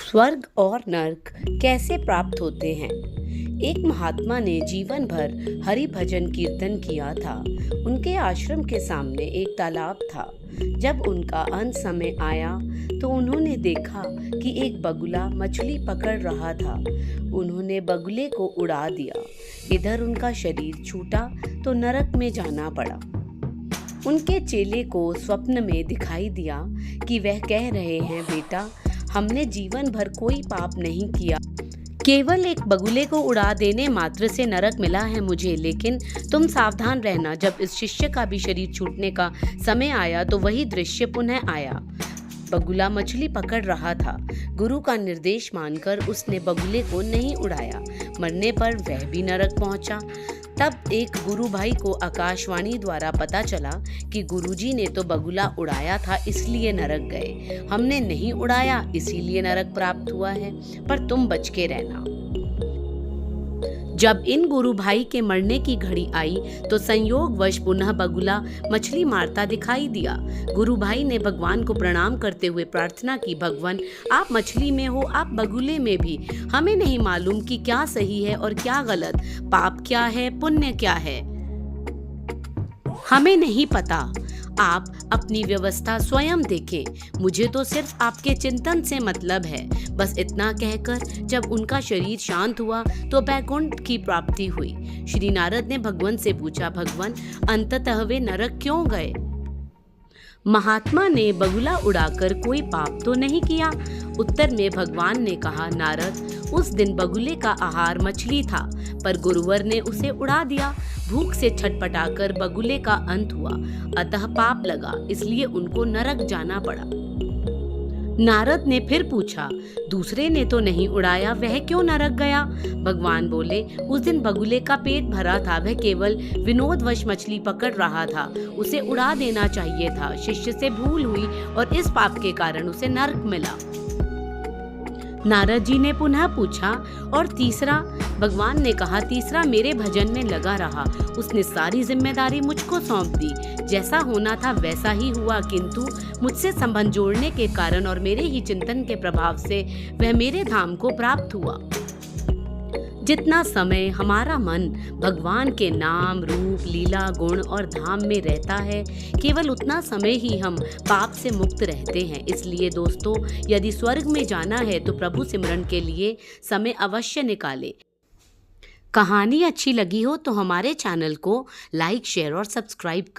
स्वर्ग और नर्क कैसे प्राप्त होते हैं। एक महात्मा ने जीवन भर हरि भजन कीर्तन किया था। उनके आश्रम के सामने एक तालाब था। जब उनका अंत समय आया तो उन्होंने देखा कि एक बगुला मछली पकड़ रहा था। उन्होंने बगुले को उड़ा दिया। इधर उनका शरीर छूटा तो नरक में जाना पड़ा। उनके चेले को स्वप्न में दिखाई दिया कि वह कह रहे हैं, बेटा, हमने जीवन भर कोई पाप नहीं किया, केवल एक बगुले को उड़ा देने मात्र से नरक मिला है मुझे। लेकिन तुम सावधान रहना, जब इस शिष्य का भी शरीर छूटने का समय आया तो वही दृश्य पुनः आया। बगुला मछली पकड़ रहा था। गुरु का निर्देश मानकर उसने बगुले को नहीं उड़ाया। मरने पर वह भी नरक पहुंचा। तब एक गुरु भाई को आकाशवाणी द्वारा पता चला कि गुरुजी ने तो बगुला उड़ाया था, इसलिए नरक गए। हमने नहीं उड़ाया, इसीलिए नरक प्राप्त हुआ है, पर तुम बच के रहना। जब इन गुरु भाई के मरने की घड़ी आई तो संयोगवश पुनः बगुला मछली मारता दिखाई दिया। गुरु भाई ने भगवान को प्रणाम करते हुए प्रार्थना की, भगवान, आप मछली में हो, आप बगुले में भी। हमें नहीं मालूम कि क्या सही है और क्या गलत, पाप क्या है, पुण्य क्या है, हमें नहीं पता। आप अपनी व्यवस्था स्वयं देखें, मुझे तो सिर्फ आपके चिंतन से मतलब है। बस इतना कहकर जब उनका शरीर शांत हुआ तो बैकुंठ की प्राप्ति हुई। श्री नारद ने भगवान से पूछा, भगवान, अंततः वे नरक क्यों गए? महात्मा ने बगुला उड़ाकर कोई पाप तो नहीं किया। उत्तर में भगवान ने कहा, नारद, उस दिन बगुले का आहार मछली था, पर गुरुवर ने उसे उड़ा दिया। भूख से छटपटाकर बगुले का अंत हुआ, अतः पाप लगा, इसलिए उनको नरक जाना पड़ा। नारद ने फिर पूछा, दूसरे ने तो नहीं उड़ाया, वह क्यों नरक गया? भगवान बोले, उस दिन बगुले का पेट भरा था, वह केवल विनोदवश मछली पकड़ रहा था, उसे उड़ा देना चाहिए था। शिष्य से भूल हुई और इस पाप के कारण उसे नरक मिला। नारद जी ने पुनः पूछा, और तीसरा? भगवान ने कहा, तीसरा मेरे भजन में लगा रहा, उसने सारी जिम्मेदारी मुझको सौंप दी। जैसा होना था वैसा ही हुआ, किंतु मुझसे संबंध जोड़ने के कारण और मेरे ही चिंतन के प्रभाव से वह मेरे धाम को प्राप्त हुआ। जितना समय हमारा मन भगवान के नाम, रूप, लीला, गुण और धाम में रहता है, केवल उतना समय ही हम पाप से मुक्त रहते हैं। इसलिए दोस्तों, यदि स्वर्ग में जाना है तो प्रभु सिमरन के लिए समय अवश्य निकालें। कहानी अच्छी लगी हो तो हमारे चैनल को लाइक, शेयर और सब्सक्राइब करें।